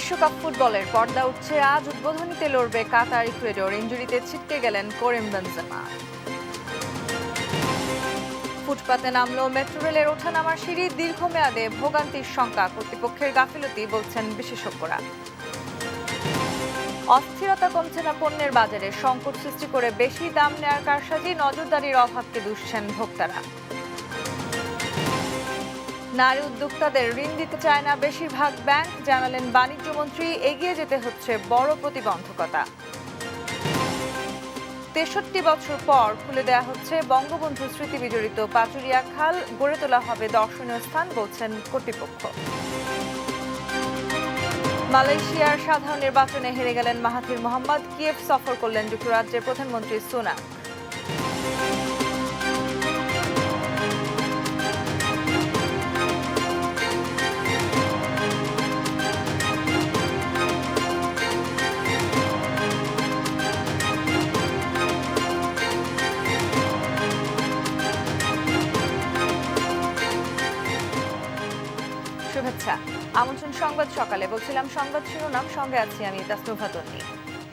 বিশ্বকাপ ফুটবলের পর্দা উঠছে আজ। উদ্বোধনীতে লড়বে কাতার ইকুয়েডর। ইনজুরিতে ছিটকে গেলেন করিম বেনজেমা। ফুটপাতে নামল মেট্রো রেলের ওঠানামার সিঁড়ি। দীর্ঘমেয়াদে ভোগান্তির শঙ্কা, কর্তৃপক্ষের গাফিলতি বলছেন বিশেষজ্ঞরা। অস্থিরতা কমছে না পণ্যের বাজারে। সংকট সৃষ্টি করে বেশি দাম নেয়ার কারসাজি। নজরদারির অভাবকে দুষছেন ভোক্তারা। নারী উদ্যোক্তাদের ঋণ দিতে চায় না বেশিরভাগ ব্যাংক, জানালেন বাণিজ্যমন্ত্রী। এগিয়ে যেতে হচ্ছে বড় প্রতিবন্ধকতা। ৬৩ বছর পর খুলে দেয়া হচ্ছে বঙ্গবন্ধু স্মৃতি বিজড়িত পাচুরিয়া খাল। গড়ে তোলা হবে দর্শনীয় স্থান, বলছেন কর্তৃপক্ষ। মালয়েশিয়ার সাধারণ নির্বাচনে হেরে গেলেন মাহাথির মোহাম্মদ। কিয়েভ সফর করলেন যুক্তরাজ্যের প্রধানমন্ত্রী সুনাক। শুভেচ্ছা, আমন্ত্রণ সংবাদ সকালে। বলছিলাম সংবাদ শিরোনাম, সঙ্গে আছি আমি তাসনুভা তন্নি।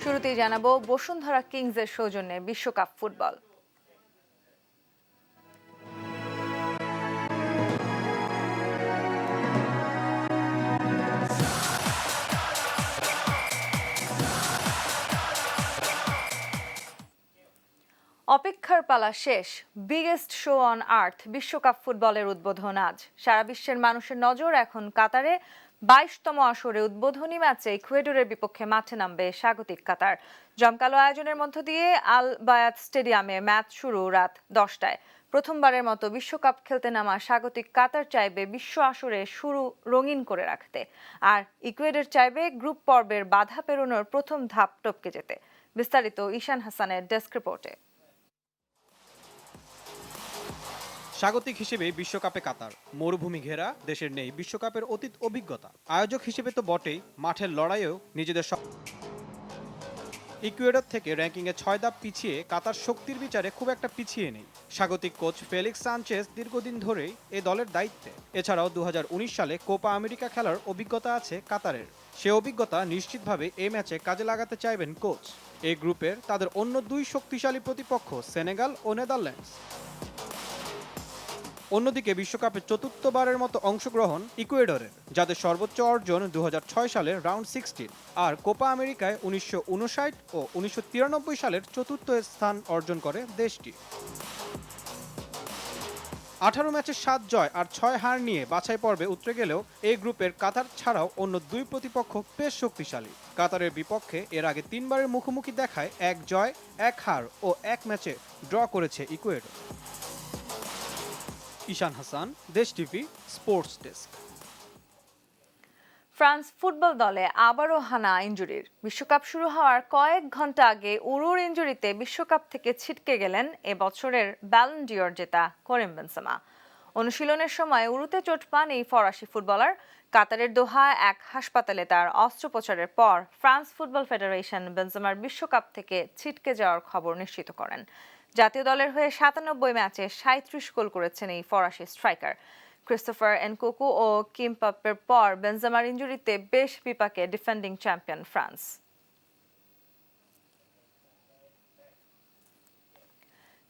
শুরুতেই জানাবো বসুন্ধরা কিংসের সৌজন্যে বিশ্বকাপ ফুটবল। অপেক্ষার পালা শেষ। বিগেস্ট শো অন আর্থ বিশ্বকাপ ফুটবলের উদ্বোধন আজ। সারা বিশ্বের মানুষের নজর এখন কাতারে। ২২তম আসরে উদ্বোধনী ম্যাচে ইকুয়েডরের বিপক্ষে মাঠে নামবে স্বাগতিক কাতার। জমকালো আয়োজনের মধ্য দিয়ে আল বায়াত স্টেডিয়ামে ম্যাচ শুরু রাত ১০টায়। প্রথমবারের মতো বিশ্বকাপ খেলতে নামা স্বাগতিক কাতার চাইবে বিশ্ব আসরে শুরু রঙিন করে রাখতে, আর ইকুয়েডর চাইবে গ্রুপ পর্বের বাধা পেরোনোর প্রথম ধাপ টপকে যেতে। বিস্তারিত ঈশান হাসানের ডেস্ক রিপোর্টে। স্বাগতিক হিসেবে বিশ্বকাপে কাতার। মরুভূমি ঘেরা দেশের নেই বিশ্বকাপের অতীত অভিজ্ঞতা। আয়োজক হিসেবে তো বটেই, মাঠের লড়াইয়েও নিজেদের ইকুয়েডর থেকে র্যাঙ্কিংয়ে ৬ ধাপ পিছিয়ে কাতার শক্তির বিচারে খুব একটা পিছিয়ে নেই। স্বাগতিক কোচ ফেলিক্স সানচেজ দীর্ঘদিন ধরেই এ দলের দায়িত্বে। এছাড়াও ২০১৯ সালে কোপা আমেরিকা খেলার অভিজ্ঞতা আছে কাতারের। সে অভিজ্ঞতা নিশ্চিতভাবে এই ম্যাচে কাজে লাগাতে চাইবেন কোচ। এই গ্রুপের তাদের অন্য দুই শক্তিশালী প্রতিপক্ষ সেনেগাল ও নেদারল্যান্ডস। অন্যদিকে বিশ্বকাপে চতুর্থবারের মতো অংশগ্রহণ ইকুয়েডরের, যাদের সর্বোচ্চ অর্জন ২০০৬ সালের রাউন্ড 16 আর কোপা আমেরিকায় ১৯৫৯ ও ১৯৯৩ সালের চতুর্থ স্থান অর্জন করে দেশটি। ১৮ ম্যাচে ৭ জয় আর ৬ হার নিয়ে বাছাই পর্বে উতরে গেলেও এই গ্রুপের কাতার ছাড়াও অন্য দুই প্রতিপক্ষ বেশ শক্তিশালী। কাতারের বিপক্ষে এর আগে ৩ বারের মুখোমুখি দেখায় ১ জয়, ১ হার ও ১ ম্যাচে ড্র করেছে ইকুয়েডর। ঈশান হাসান, দেশ TV, sports desk. France football দলে আবারও হানা ইনজুরির। বিশ্বকাপ শুরু হওয়ার কয়েক ঘন্টা আগে উরুর ইনজুরিতে বিশ্বকাপ থেকে ছিটকে গেলেন এবছরের ব্যালন ডিওর জেতা করিম বেনজেমা। অনুশীলনের সময় উরুতে চোট পান এই ফরাসি ফুটবলার। কাতারের দোহা এক হাসপাতালে তার অস্ত্রোপচারের পর ফ্রান্স ফুটবল ফেডারেশন বেনজেমার বিশ্বকাপ থেকে ছিটকে যাওয়ার খবর নিশ্চিত করেন। জাতীয় দলের হয়ে ৯৭ ম্যাচে ৩৭ গোল করেছেন এই ফরাসি স্ট্রাইকার। ক্রিস্টোফার এনকুকু ও কিমপাপ্পের পর বেনজেমার ইনজুরিতে বেশ বিপাকে ডিফেন্ডিং চ্যাম্পিয়ন ফ্রান্স।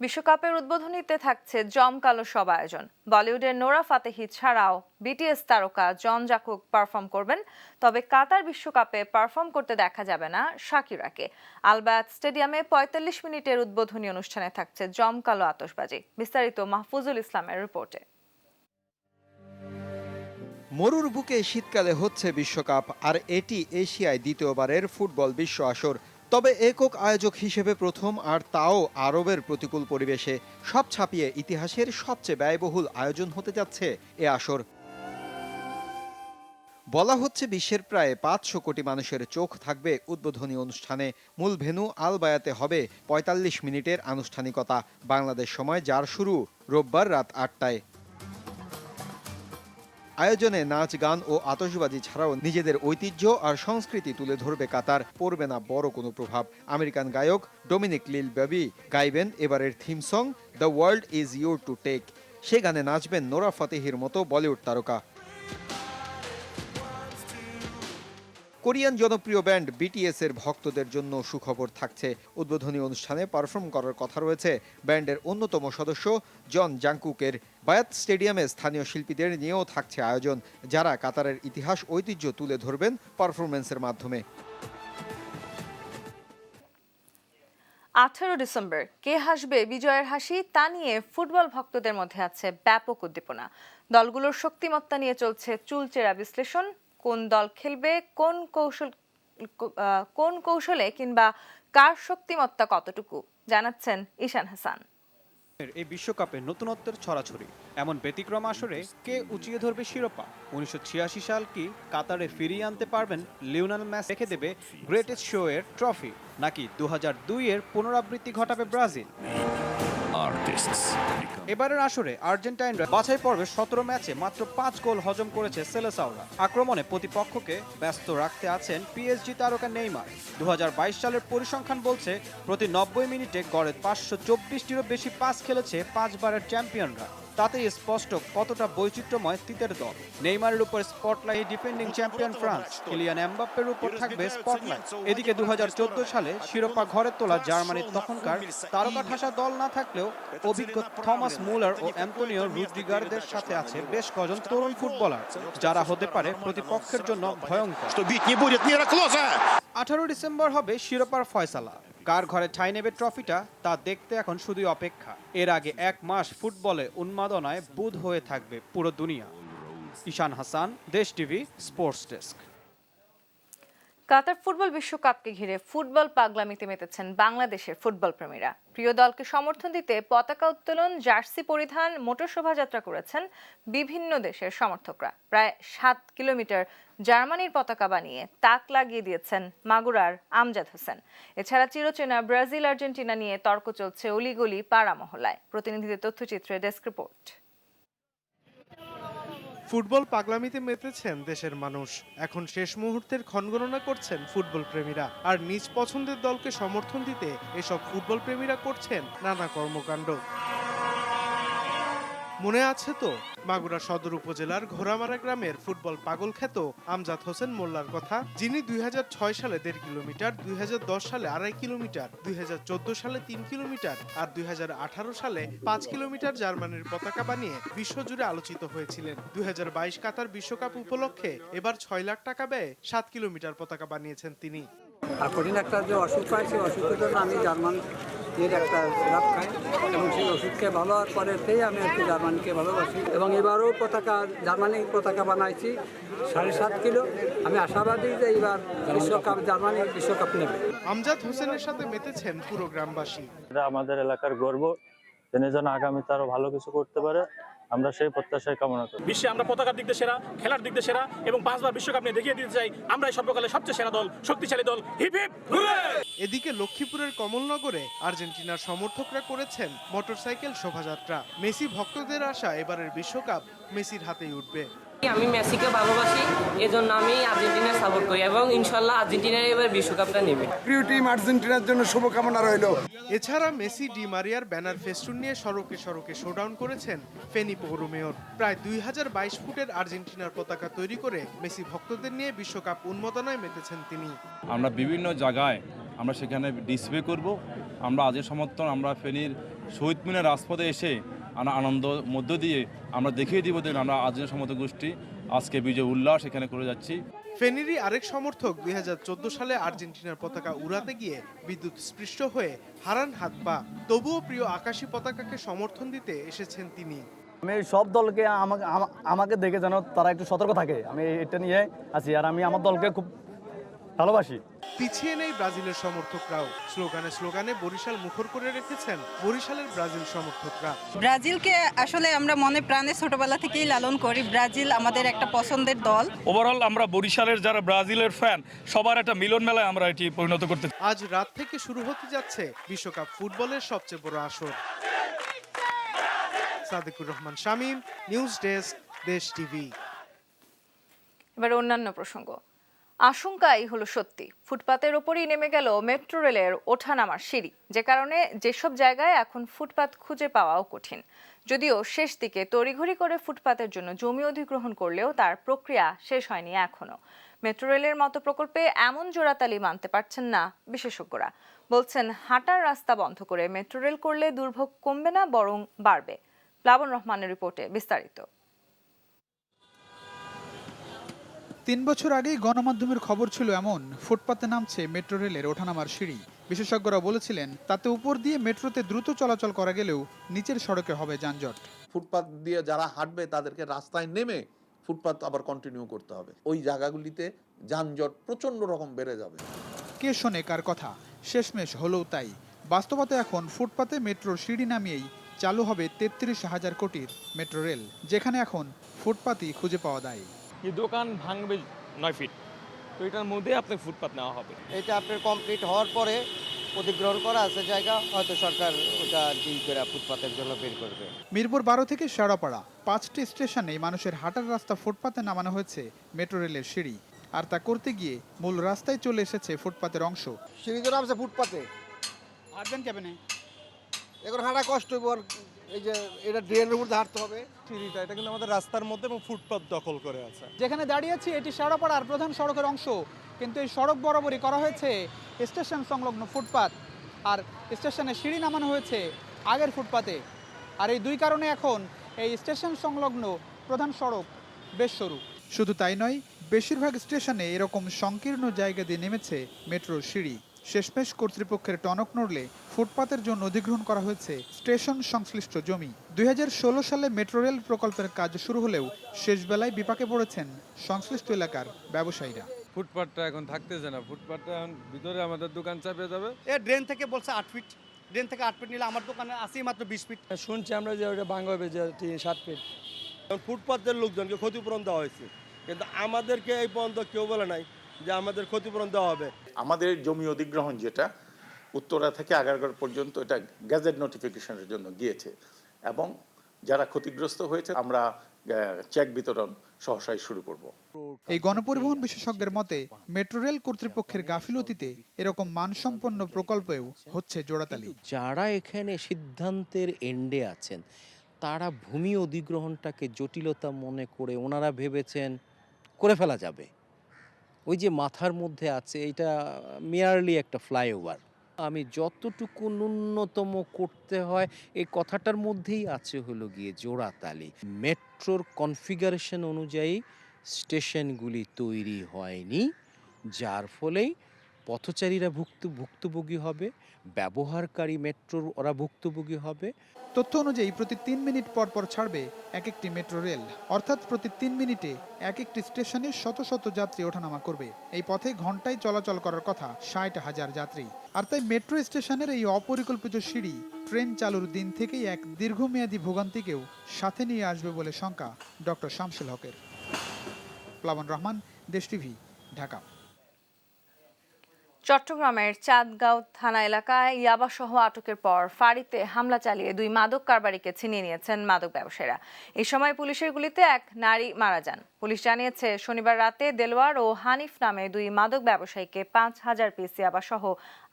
বিশ্বকাপের উদ্বোধনীতে থাকছে জমকালো সব আয়োজন। বলিউডের নোরা ফাতেহি ছাড়াও বিটিএস তারকা জন জাকুক পারফর্ম করবেন। তবে কাতার বিশ্বকাপে পারফর্ম করতে দেখা যাবে না শাকিরাকে। আল বায়াত স্টেডিয়ামে ৪৫ মিনিটের উদ্বোধনী অনুষ্ঠানে থাকছে জমকালো আতশবাজি। বিস্তারিত মাহফুজুল ইসলামের রিপোর্টে। মরুর বুকে শীতকালে হচ্ছে বিশ্বকাপ, আর এটি এশিয়ায় দ্বিতীয়বারের ফুটবল বিশ্ব আসর। তবে একক আয়োজক হিসেবে প্রথম, আর তাও আরবের প্রতিকূল পরিবেশে। সব ছাপিয়ে ইতিহাসের সবচেয়ে ব্যয়বহুল আয়োজন হতে যাচ্ছে এ আসর। বলা হচ্ছে বিশ্বের প্রায় ৫০০ কোটি মানুষের চোখ থাকবে উদ্বোধনী অনুষ্ঠানে। মূল ভেন্যু আল বায়াতে হবে ৪৫ মিনিটের আনুষ্ঠানিকতা। বাংলাদেশ সময় যার শুরু রোববার রাত ৮টায়। আয়োজনে নাচ, গান ও আতশবাজি ছাড়াও নিজেদের ঐতিহ্য আর সংস্কৃতি তুলে ধরবে কাতার। পড়বে না বড় কোনো প্রভাব। আমেরিকান গায়ক ডোমিনিক লিল বেবি গাইবেন এবারের theme song the world is your to take. সে গানে নাচবেন নোরা ফাতেহির মতো বলিউড তারকা। কোরিয়ান জনপ্রিয় ব্যান্ড বিটিএস এর ভক্তদের জন্য সুখবর থাকছে। উদ্বোধনী অনুষ্ঠানে পারফর্ম করার কথা রয়েছে ব্যান্ডের অন্যতম সদস্য জন জাংকুকের। বায়াত স্টেডিয়ামে স্থানীয় শিল্পীদের নিয়েও থাকছে আয়োজন, যারা কাতারের ইতিহাস ঐতিহ্য তুলে ধরবেন পারফরমেন্সের মাধ্যমে। 18 ডিসেম্বর কে হাসবে বিজয়ের হাসি, তা নিয়ে ফুটবল ভক্তদের মধ্যে আছে ব্যাপক উদ্দীপনা। দলগুলোর শক্তিমত্তা নিয়ে চলছে চুলচেরা বিশ্লেষণ। কোন দল খেলবে, কোন কৌশলে কিংবা কার শক্তিমত্তা কতটুকু, জানাচ্ছেন ঈশান হাসান। এই বিশ্বকাপে নতুনত্বের ছড়াছড়ি। এমন ব্যতিক্রম আসরে কে উঁচিয়ে ধরবে শিরোপা? 1986 সাল কি কাতারে ফিরিয়ে আনতে পারবেন লিওনেল মেসি? রেখে দেবে গ্রেটেস্ট শো এর ট্রফি, নাকি 2002 এর পুনরাবৃত্তি ঘটাবে ব্রাজিল? এবারের আসরে আর্জেন্টাইনরা বাছাই পর্বে 17 ম্যাচে মাত্র 5 গোল হজম করেছে সেলেসাওরা। আক্রমণে প্রতিপক্ষকে ব্যস্ত রাখতে আছেন পিএসজি তারকা নেইমার। 2022 সালের পরিসংখ্যান বলছে প্রতি 90 মিনিটে গড়ে 524টিরও বেশি পাস খেলেছে 5 বারের চ্যাম্পিয়নরা। তাতেই স্পষ্ট কতটা বৈচিত্র্যময় তিতের দল। নেইমারের উপর spotlight defending champion France, Kylian এমবাপ্পের উপর থাকবে স্পটলাইট। এদিকে 2014 সালে শিরোপা ঘরে তোলা জার্মানির তখনকার তারকা ঠাসা দল না থাকলেও অভিজ্ঞ থমাস মুলার ও অ্যান্তোনিও রুদিগারদের সাথে আছে বেশ কজন তরুণ ফুটবলার, যারা হতে পারে প্রতিপক্ষের জন্য ভয়ঙ্কর। 18 ডিসেম্বর হবে শিরোপার ফয়সালা। কার ঘরে ঠাঁই নেবে ট্রফিটা, তা দেখতে এখন শুধুই অপেক্ষা। এর আগে 1 মাস ফুটবলে উন্মাদনায় বুঁদ হয়ে থাকবে পুরো দুনিয়া। ঈশান হাসান, দেশ TV, sports desk. Qatar football বিশ্বকাপকে ঘিরে ফুটবল পাগলামিতে মেতেছেন বাংলাদেশের ফুটবল প্রেমীরা। প্রিয় দলকে সমর্থন দিতে পতাকা উত্তোলন, জার্সি পরিধান, মোটর শোভাযাত্রা করেছেন বিভিন্ন দেশের সমর্থকরা। প্রায় 7 কিলোমিটার জার্মানির পতাকা বানিয়ে তাক লাগিয়ে দিয়েছেন মাগুরার আমজাদ হোসেন। এছাড়া চিরচেনা ব্রাজিল আর্জেন্টিনা নিয়ে তর্ক চলছে অলিগলি পাড়া মহল্লায়। প্রতিনিধিদের তথ্যচিত্রে ডেস্ক রিপোর্ট। ফুটবল পাগলামিতে মেতেছেন দেশের মানুষ। এখন শেষ মুহূর্তের ক্ষণগণনা করছেন ফুটবল প্রেমীরা। আর নিজ পছন্দের দলকে সমর্থন দিতে এসব ফুটবল প্রেমীরা করছেন নানা কর্মকাণ্ড। মনে আছে তো মাগুরা সদর উপজেলার ঘোড়ামারা গ্রামের ফুটবল পাগল খ্যাত আমজাদ হোসেন মোল্লার কথা, যিনি 2006 সালে 1.5 কিলোমিটার, 2010 সালে 2.5 কিলোমিটার, 2014 সালে 3 কিলোমিটার আর 2018 সালে 5 কিলোমিটার জার্মানির পতাকা বানিয়ে বিশ্বজুড়ে আলোচিত হয়েছিলেন। 2022 কাতার বিশ্বকাপ উপলক্ষে এবার 6 লাখ টাকা ব্যয়ে 7 কিলোমিটার পতাকা বানিয়েছেন তিনি। আর কঠিন একটা যে অসুখ পায়, সেই অসুখের জন্য আমি জার্মান এর একটা সিরাপ খাই এবং সেই ওষুধকে ভালো হওয়ার পরেতেই আমি একটু জার্মানিকে ভালোবাসি। এবং এবারও জার্মানির পতাকা বানাইছি 7.5 কিলো। আমি আশাবাদী যে এবার জার্মানি বিশ্বকাপ নেবে। আমজাদ হোসেনের সাথে মেতেছেন পুরো গ্রামবাসী। এটা আমাদের এলাকার গর্ব, তিনি যেন আগামীতে আরো ভালো কিছু করতে পারে, আমরা সেই প্রত্যাশায় কামনা করি। বিশ্বে আমরা পতাকার দিক দিয়ে সেরা, খেলার দিক দিয়ে সেরা এবং 5 বার বিশ্বকাপ নিয়ে দেখিয়ে দিতে চাই আমরাই সর্বকালের সবচেয়ে সেরা দল, শক্তিশালী দল। Hip hip hooray! এদিকে লক্ষ্মীপুরের কমলনগরে আর্জেন্টিনার সমর্থকরা করেছেন মোটরসাইকেল শোভাযাত্রা। মেসি ভক্তদের আশা এবারের বিশ্বকাপ মেসির হাতেই উঠবে। আমি মেসিকে ভালোবাসি, এজন্য আমি আর্জেন্টিনা সাপোর্ট করি এবং ইনশাল্লাহ আর্জেন্টিনা এবার বিশ্বকাপটা নেবে। প্রিয় টিম আর্জেন্টিনার জন্য শুভকামনা রইল। এছাড়া মেসি ডি মারিয়ার ব্যানার ফেস্টুন নিয়ে সড়কে সড়কে শোডাউন করেছেন ফেনী পৌর মেয়র। প্রায় 2022 ফুটের আর্জেন্টিনার পতাকা তৈরি করে মেসি ভক্তদের নিয়ে বিশ্বকাপ উন্মাদনায় মেতেছেন তিনি। আমরা বিভিন্ন জায়গায় আমরা সেখানে ডিসপ্লে করব। আমরা আজের সমর্থন আমরা ফেনীর শহীদ মিনার রাজপথে এসে আমরা আনন্দ মধ্য দিয়ে আমরা দেখিয়ে দিব যে আমরা আজের সমর্থক গোষ্ঠী আজকে বিজয় উল্লাস এখানে করে যাচ্ছি। ফেনীরই আরেক সমর্থক 2014 সালে আর্জেন্টিনার পতাকা উড়াতে গিয়ে বিদ্যুৎ স্পৃষ্ট হয়ে হারান হাত পা। তবুও প্রিয় আকাশী পতাকাকে সমর্থন দিতে এসেছেন তিনি। আমি সব দলকে আমাকে দেখে যেন তারা একটু সতর্ক থাকে, আমি এটা নিয়ে আছি। আর আমি আমার দলকে খুব ভালোবাসি। পিছিয়ে নেই ব্রাজিলের সমর্থকরাও। স্লোগানে বরিশাল মুখর করে রেখেছেন বরিশালের ব্রাজিল সমর্থকরা। ব্রাজিলকে আসলে আমরা মনে প্রাণে ছোটবেলা থেকেই লালন করি। ব্রাজিল আমাদের একটা পছন্দের দল। ওভারঅল আমরা বরিশালের যারা ব্রাজিলের ফ্যান, সবার একটা মিলন মেলায় আমরা এটি পরিণত করতে। আজ রাত থেকে শুরু হতে যাচ্ছে বিশ্বকাপ ফুটবলের সবচেয়ে বড় আসর। সাদিকুর রহমান শামীম, নিউজ ডেস্ক, দেশ টিভি। এবার অন্যান্য প্রসঙ্গ। আশঙ্কাই হলো সত্যি, ফুটপাতের ওপরই নেমে গেল মেট্রো রেলের ওঠানামার সিঁড়ি, যে কারণে যেসব জায়গায় এখন ফুটপাত খুঁজে পাওয়াও কঠিন। যদিও শেষ দিকে তড়িঘড়ি করে ফুটপাতের জন্য জমি অধিগ্রহণ করলেও তার প্রক্রিয়া শেষ হয়নি এখনো। মেট্রো রেলের মতো প্রকল্পে এমন জোড়াতালি মানতে পারছেন না বিশেষজ্ঞরা। বলছেন হাঁটার রাস্তা বন্ধ করে মেট্রো রেল করলে দুর্ভোগ কমবে না, বরং বাড়বে। প্লাবন রহমানের রিপোর্টে বিস্তারিত। ৩ বছর আগেই গণমাধ্যমের খবর ছিল এমন, ফুটপাতে নামছে মেট্রো রেলের ওঠানামার সিঁড়ি। বিশেষজ্ঞরা বলেছিলেন তাতে উপর দিয়ে মেট্রোতে দ্রুত চলাচল করা গেলেও নিচের সড়কে হবে যানজট। ফুটপাত দিয়ে যারা হাঁটবে তাদেরকে রাস্তায় নেমে ফুটপাত আবার কন্টিনিউ করতে হবে। ওই জায়গাগুলিতে যানজট প্রচন্ড রকম বেড়ে যাবে। কে শোনে কার কথা? শেষমেশ হলেও তাই। বাস্তবতা এখন ফুটপাতে মেট্রোর সিঁড়ি নামিয়েই চালু হবে ৩৩,০০০ কোটির মেট্রো রেল, যেখানে এখন ফুটপাতই খুঁজে পাওয়া যায়। এই দোকান ভাঙবে 9 ফিট, তো এটার মধ্যে আপনার ফুটপাত নেওয়া হবে। এটা আপনার কমপ্লিট হওয়ার পরে অধিগ্রহণ করা আছে জায়গা, হয়তো সরকার ওটা ডিল করে ফুটপাতের জন্য বের করবে। মিরপুর ১২ থেকে শেওড়াপাড়া ৫টি স্টেশনে মানুষের হাঁটার রাস্তা ফুটপাতে নামানো হয়েছে মেট্রো রেলের সিঁড়ি। আর তা করতে গিয়ে মূল রাস্তায় চলে এসেছে ফুটপাতের অংশ। সিঁড়ি তো নামছে ফুটপাতে, হাঁটবেন কেমনে? এখন হাঁটা কষ্ট হইব। এই যে এটা ড্রেনের উপর হাঁটতে হবে। সিঁড়িটা এটা কিন্তু আমাদের রাস্তার মধ্যে এবং ফুটপাত দখল করে আছে। যেখানে দাঁড়িয়েছি এটি শেওড়াপাড়ার প্রধান সড়কের অংশ, কিন্তু এই সড়ক বরাবরই করা হয়েছে স্টেশন সংলগ্ন ফুটপাত, আর স্টেশনে সিঁড়ি নামানো হয়েছে আগের ফুটপাতে। আর এই দুই কারণে এখন এই স্টেশন সংলগ্ন প্রধান সড়ক বেশ সরু। শুধু তাই নয়, বেশিরভাগ স্টেশনে এরকম সংকীর্ণ জায়গা দিয়ে নেমেছে মেট্রোর সিঁড়ি। শেষমেশ কর্তৃপক্ষের টনক নড়লে ফুটপাতের জন্য অধিগ্রহণ করা হয়েছে স্টেশন সংশ্লিষ্ট জমি। ২০১৬ সালে মেট্রো রেল প্রকল্পের কাজ শুরু হলেও শেষ বেলায় বিপাকে পড়েছেন সংশ্লিষ্ট এলাকার ব্যবসায়ীরা। ফুটপাতটা এখন থাকতেছে না, ফুটপাতটা এখন ভিতরে আমাদের দোকান চাপে যাবে। ড্রেন থেকে বলছে 8 ফিট, ড্রেন থেকে 8 ফিট নিলে আমার দোকানে আসেই মাত্র 20 ফিট। শুনছি আমরা যে ওটা ভাঙা হবে যে 7 ফিট। ফুটপাতের লোকজনকে ক্ষতিপূরণ দেওয়া হয়েছে, কিন্তু আমাদেরকে এই পর্যন্ত কেউ বলে নাই যে আমাদের ক্ষতিপূরণ দেওয়া হবে। আমাদের জমি অধিগ্রহণ যেটা উত্তরা থেকে আগারগাঁও পর্যন্ত, এটা গ্যাজেট নোটিফিকেশনের জন্য গিয়েছে এবং যারা ক্ষতিগ্রস্ত হয়েছে আমরা চেক বিতরণ সহসাই শুরু করব। এই গণপরিবহন বিশেষজ্ঞের মতে মেট্রো রেল কর্তৃপক্ষের গাফিলতিতে এরকম মানসম্পন্ন প্রকল্পেও হচ্ছে জোড়াতালি। যারা এখানে সিদ্ধান্তের এন্ডে আছেন তারা ভূমি অধিগ্রহণটাকে জটিলতা মনে করে ওনারা ভেবেছেন করে ফেলা যাবে। ওই যে মাথার মধ্যে আছে এটা মেয়ারলি একটা ফ্লাইওভার, আমি যতটুকু ন্যূনতম করতে হয় এই কথাটার মধ্যেই আছে হলো গিয়ে জোড়াতালি। মেট্রোর কনফিগারেশন অনুযায়ী স্টেশনগুলি তৈরি হয়নি, যার ফলেই পথচারীরা ভুক্তভোগী হবে, ব্যবহারকারী মেট্রোর ওরা ভুক্তভোগী হবে। তথ্য অনুযায়ী প্রতি ৩ মিনিট পর পর ছাড়বে এক একটি মেট্রো রেল, অর্থাৎ প্রতি ৩ মিনিটে এক একটি স্টেশনে শত শত যাত্রী ওঠানামা করবে। এই পথে ঘন্টায় চলাচল করার কথা ৬০,০০০ যাত্রী। আর তাই মেট্রো স্টেশনের এই অপরিকল্পিত সিঁড়ি ট্রেন চালুর দিন থেকেই এক দীর্ঘমেয়াদী ভোগান্তিকেও সাথে নিয়ে আসবে বলে শঙ্কা ডক্টর শামসুল হকের। প্লাবন রহমান, দেশ টিভি, ঢাকা। চট্টগ্রামের চাঁদগাঁও থানা এলাকায় ইয়াবাসহ আটকের পর ফাঁড়িতে হামলা চালিয়ে 2 মাদক কারবারিকে ছিনিয়ে নিয়েছেন মাদক ব্যবসায়ীরা। এই সময় পুলিশের গুলিতে এক নারী মারা যান। পুলিশ জানিয়েছে শনিবার রাতে দেলোয়ার ও হানিফ নামে 2 মাদক ব্যবসায়ীকে 5,000 পিস ইয়াবাসহ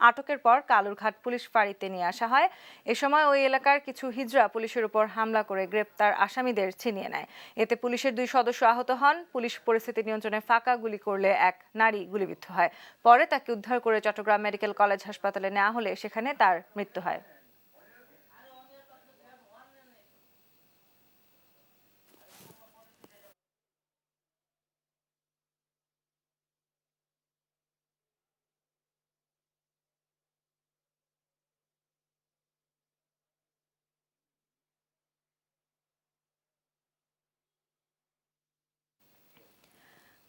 আটকের পর কালুরঘাট পুলিশ ফাঁড়িতে নিয়ে আসা হয়। এ সময় ওই এলাকার কিছু হিজড়া পুলিশের উপর হামলা করে গ্রেপ্তার আসামিদের ছিনিয়ে নেয়। এতে পুলিশের 2 সদস্য আহত হন। পুলিশ পরিস্থিতি নিয়ন্ত্রণে ফাঁকা গুলি করলে এক নারী গুলিবিদ্ধ হয়। পরে তাকে উদ্ধার করে চট্টগ্রাম মেডিকেল কলেজ হাসপাতালে নেওয়া হলে সেখানে তার মৃত্যু হয়।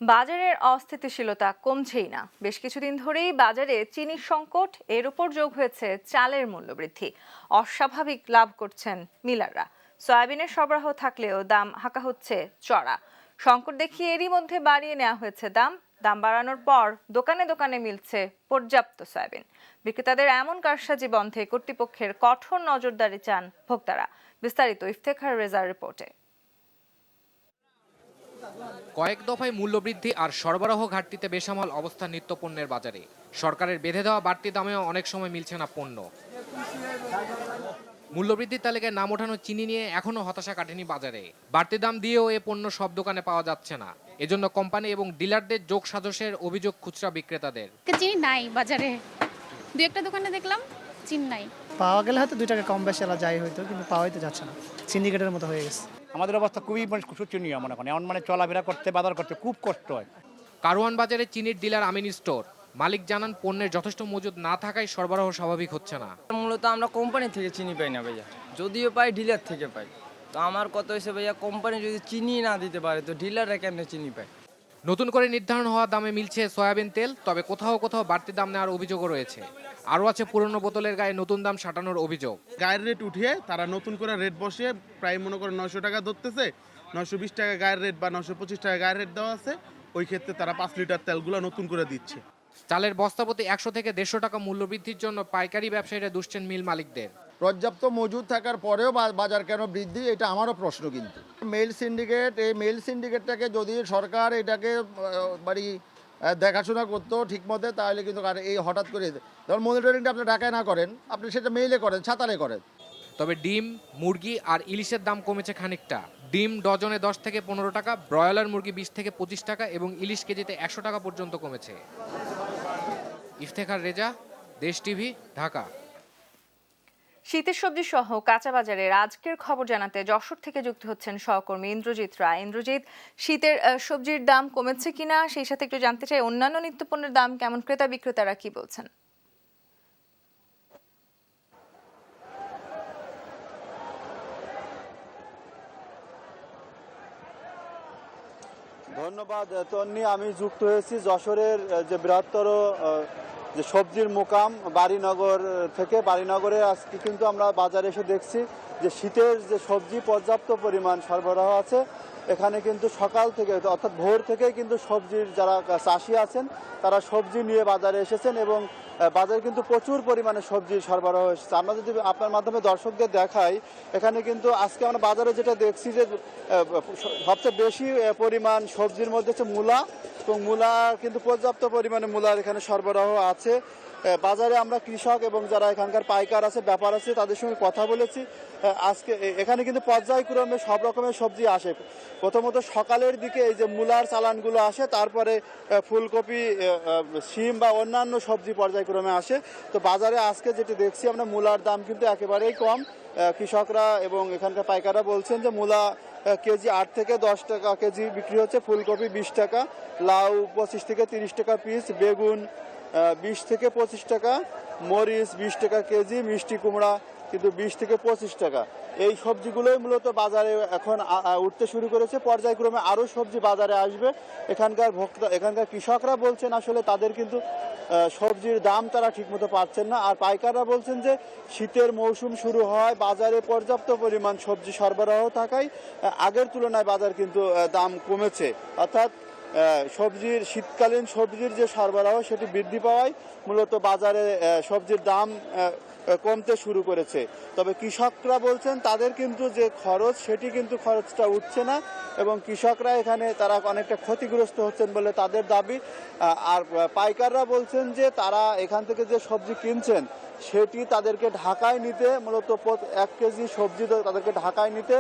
বাজারের অস্থিতিশীলতা কমছেই না। বেশ কিছুদিন ধরেই বাজারে চিনির সংকট, এর উপর যোগ হয়েছে চালের মূল্য বৃদ্ধি। অস্বাভাবিক লাভ করছেন মিলাররা। সয়াবিনের সরবরাহ থাকলেও দাম হাঁকা হচ্ছে চড়া। সংকট দেখিয়ে এরই মধ্যে বাড়িয়ে নেওয়া হয়েছে দাম। দাম বাড়ানোর পর দোকানে দোকানে মিলছে পর্যাপ্ত সয়াবিন। বিক্রেতাদের এমন কারসাজি বন্ধে কর্তৃপক্ষের কঠোর নজরদারি চান ভোক্তারা। বিস্তারিত ইফতেখার রেজার রিপোর্টে। কয়েক দফায় মূল্যবৃদ্ধি আর সরবরাহ ঘাটতিতে বেসামাল অবস্থা নিত্যপণ্যের বাজারে। সরকারের বেঁধে দেওয়া বাড়তি দামেও অনেক সময় মিলছে না পণ্য। মূল্যবৃদ্ধির তালিকায় নাম ওঠানো চিনি নিয়ে এখনো হতাশা কাটেনি বাজারে। বাড়তি দাম দিয়েও এ পণ্য সব দোকানে পাওয়া যাচ্ছে না। এজন্য কোম্পানি এবং ডিলারদের যোগ সাজসের অভিযোগ খুচরা বিক্রেতাদের। চিনি নাই বাজারে, দু একটা দোকানে দেখলাম চিনি নাই। পাওয়া গেলে হয়তো 2 টাকা কম বেশি যায় হয়তো, কিন্তু পাওয়াই তো যাচ্ছে না, সিন্ডিকেটের মতো হয়ে গেছে। আমাদের অবস্থা খুবই শোচনীয় মনে করেন, এমন চলাফেরা করতে বাজার করতে খুব কষ্ট হয়। কারওয়ান বাজারে চিনির ডিলার আমিন স্টোর মালিক জানান, পণ্যের যথেষ্ট মজুদ না থাকায় সরবরাহ স্বাভাবিক হচ্ছে না। মূলত আমরা কোম্পানি থেকে চিনি পাই না ভাইয়া, যদিও পাই ডিলার থেকে পাই। তো আমার কথা হয়েছে ভাইয়া, কোম্পানি যদি চিনি না দিতে পারে তো ডিলাররা কেমনে চিনি পায়? নতুন করে নির্ধারণ হওয়া দামে মিলছে সয়াবিন তেল, তবে কোথাও কোথাও বাড়তি দাম নেওয়ার অভিযোগও রয়েছে। আরও আছে পুরনো বোতলের গায়ে নতুন দাম সাটানোর অভিযোগ। গায়ের রেট উঠিয়ে তারা নতুন করে রেট বসিয়ে প্রায় মনে করেন 900 টাকা ধরতেছে, 920 টাকা গায়ের রেট বা 925 টাকা গায়ের রেট দেওয়া আছে, ওই ক্ষেত্রে তারা 5 লিটার তেলগুলো নতুন করে দিচ্ছে। চালের বস্তা প্রতি 100 থেকে 150 টাকা মূল্য বৃদ্ধির জন্য পাইকারি ব্যবসায়ীরা দুষছেন মিল মালিকদের। পর্যাপ্ত মজুদ থাকার পরেও বাজার কেন বৃদ্ধি, এটা আমারও প্রশ্ন। কিন্তু মেল সিন্ডিকেট, এই মেল সিন্ডিকেটটাকে যদি সরকার এটাকে দেখাশোনা করতো ঠিক মতো, তাহলে কিন্তু এই হঠাৎ করে ধর মনিটরিংটা আপনি ঢাকায় না করেন, আপনি সেটা মেইলে করেন, ছাতারে করেন। তবে ডিম, মুরগি আর ইলিশের দাম কমেছে খানিকটা। ডিম ডজনে 10 থেকে 15 টাকা, ব্রয়লার মুরগি 20 থেকে 25 টাকা এবং ইলিশ কেজিতে 100 টাকা পর্যন্ত কমেছে। ইফতেখার রেজা, দেশ টিভি, ঢাকা। শীতের সবজি সহ কাঁচা বাজারের আজকের খবর জানাতে যশোর থেকে যুক্ত হচ্ছেন সহকর্মী ইন্দ্রজিৎ রায়। ইন্দ্রজিৎ, শীতের সবজির দাম কমেছে কিনা সেই সাথে একটু জানতে চাই, অন্যান্য নিত্যপণ্যের দাম কেমন, ক্রেতা বিক্রেতারা কি বলছেন? ধন্যবাদ তন্নি। আমি যুক্ত হয়েছি যশোরের যে বৃহত্তর যে সবজির মোকাম বাড়িনগর থেকে। বাড়িনগরে আজকে কিন্তু আমরা বাজারে এসে দেখছি যে শীতের যে সবজি পর্যাপ্ত পরিমাণ সরবরাহ আছে। এখানে কিন্তু সকাল থেকে অর্থাৎ ভোর থেকেই কিন্তু সবজির যারা চাষি আছেন তারা সবজি নিয়ে বাজারে এসেছেন এবং বাজারে কিন্তু প্রচুর পরিমাণে সবজি সরবরাহ এসেছে। আমরা যদি আপনার মাধ্যমে দর্শকদের দেখাই, এখানে কিন্তু আজকে আমরা বাজারে যেটা দেখছি যে সবচেয়ে বেশি পরিমাণ সবজির মধ্যে হচ্ছে মূলা, এবং মূলা কিন্তু পর্যাপ্ত পরিমাণে মূলার এখানে সরবরাহ আছে। বাজারে আমরা কৃষক এবং যারা এখানকার পাইকার আছে, ব্যাপার আছে, তাদের সঙ্গে কথা বলেছি। আজকে এখানে কিন্তু পর্যায়ক্রমে সব রকমের সবজি আসে। প্রথমত সকালের দিকে এই যে মূলার চালানগুলো আসে, তারপরে ফুলকপি, শিম বা অন্যান্য সবজি পর্যায়ক্রমে আসে। তো বাজারে আজকে যেটি দেখছি আমরা, মূলার দাম কিন্তু একেবারেই কম। কৃষকরা এবং এখানকার পাইকাররা বলছেন যে মূলা কেজি 8 থেকে 10 টাকা কেজি বিক্রি হচ্ছে, ফুলকপি 20 টাকা, লাউ 25 থেকে 30 টাকা পিস, বেগুন 20 থেকে 25 টাকা, মরিচ 20 টাকা কেজি, মিষ্টি কুমড়া কিন্তু 20 থেকে 25 টাকা। এই সবজিগুলোই মূলত বাজারে এখন উঠতে শুরু করেছে। পর্যায়ক্রমে আরও সবজি বাজারে আসবে। এখানকার কৃষকরা বলছেন আসলে তাদের কিন্তু সবজির দাম তারা ঠিকমতো পাচ্ছেন না। আর পাইকাররা বলছেন যে শীতের মৌসুম শুরু হয়, বাজারে পর্যাপ্ত পরিমাণ সবজি সরবরাহ থাকায় আগের তুলনায় বাজার কিন্তু দাম কমেছে। অর্থাৎ শীতকালীন সবজির যে সরবরাহ সেটি বৃদ্ধি পাওয়ায় মূলত বাজারে সবজির দাম কমতে শুরু করেছে। তবে কৃষকরা বলছেন তাদের কিন্তু যে খরচ, সেটি কিন্তু খরচটা উঠছে না এবং কৃষকরা এখানে তারা অনেকটা ক্ষতিগ্রস্ত হচ্ছেন বলে তাদের দাবি। আর পাইকাররা বলছেন যে তারা এখান থেকে যে সবজি কিনছেন সেটি তাদেরকে ঢাকায় নিতে, মূলত 1 কেজি সবজি তাদেরকে ঢাকায় নিতে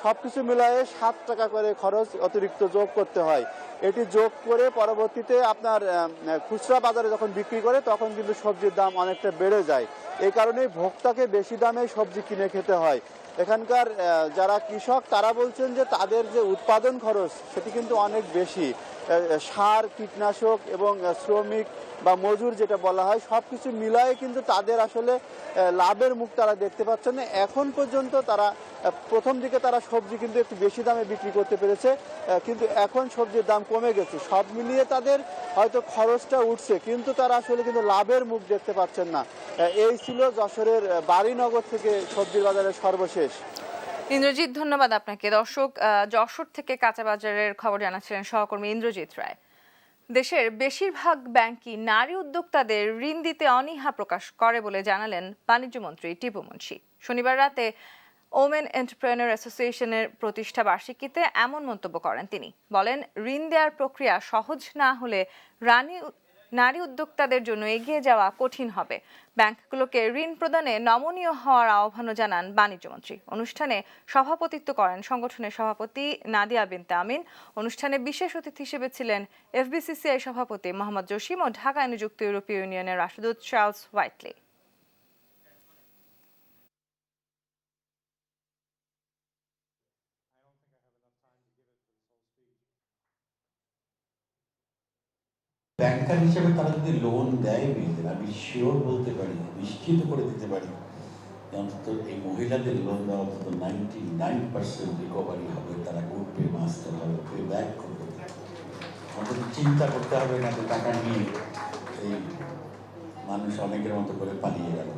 সব কিছু মিলায়ে 7 টাকা করে খরচ অতিরিক্ত যোগ করতে হয়। এটি যোগ করে পরবর্তীতে আপনার খুচরা বাজারে যখন বিক্রি করে তখন কিন্তু সবজির দাম অনেকটা বেড়ে যায়। এই কারণেই ভোক্তাকে বেশি দামে সবজি কিনে খেতে হয়। এখানকার যারা কৃষক তারা বলছেন যে তাদের যে উৎপাদন খরচ সেটি কিন্তু অনেক বেশি। সার, কীটনাশক এবং শ্রমিক বা মজুর যেটা বলা হয়, সব কিছু মিলায়ে কিন্তু তাদের আসলে লাভের মুখ তারা দেখতে পাচ্ছেন না। এখন পর্যন্ত তারা প্রথম দিকে তারা সবজি কিন্তু একটু বেশি দামে বিক্রি করতে পেরেছে, কিন্তু এখন সবজির দাম কমে গেছে। সব মিলিয়ে তাদের হয়তো খরচটা উঠছে, কিন্তু তারা আসলে কিন্তু লাভের মুখ দেখতে পাচ্ছেন না। এই ছিল যশোরের বাড়িনগর থেকে সবজির বাজারের সর্বশেষ। ইন্দ্রজিৎ, ধন্যবাদ আপনাকে। দর্শক, যশোর থেকে কাঁচা বাজারের খবর জানাচ্ছিলেন সহকর্মী ইন্দ্রজিৎ রায়। দেশের বেশিরভাগ ব্যাংকই নারী উদ্যোক্তাদের ঋণ দিতে অনীহা প্রকাশ করে বলে জানালেন বাণিজ্যমন্ত্রী টিপু মুন্সি। শনিবার রাতে ওমেন এন্টারপ্রেনার অ্যাসোসিয়েশনের প্রতিষ্ঠা বার্ষিকীতে এমন মন্তব্য করেন তিনি। বলেন, ঋণ দেওয়ার প্রক্রিয়া সহজ না হলে নারী উদ্যোক্তাদের জন্য এগিয়ে যাওয়া কঠিন হবে। ব্যাংকগুলোকে ঋণ প্রদানে নমনীয় হওয়ার আহ্বানও জানান বাণিজ্যমন্ত্রী। অনুষ্ঠানে সভাপতিত্ব করেন সংগঠনের সভাপতি নাদিয়া বিনতে আমিন। অনুষ্ঠানে বিশেষ অতিথি হিসেবে ছিলেন এফবিসিসিআই সভাপতি মোহাম্মদ জসিম ও ঢাকায় নিযুক্ত ইউরোপীয় ইউনিয়নের রাষ্ট্রদূত চার্লস হোয়াইটলি। ব্যাংকার হিসেবে তারা যদি লোন দেয় মেয়েদের, আমি শিওর বলতে পারি, নিশ্চিত করে দিতে পারি অন্তত এই মহিলাদের লোন দেওয়া অন্তত 99% রিকভারি হবে, তারা উঠবে, মাস্টার হবে, পে ব্যাক করবে। অন্তত চিন্তা করতে হবে না যে টাকা নিয়ে এই মানুষ অনেকের মতো করে পালিয়ে গেল।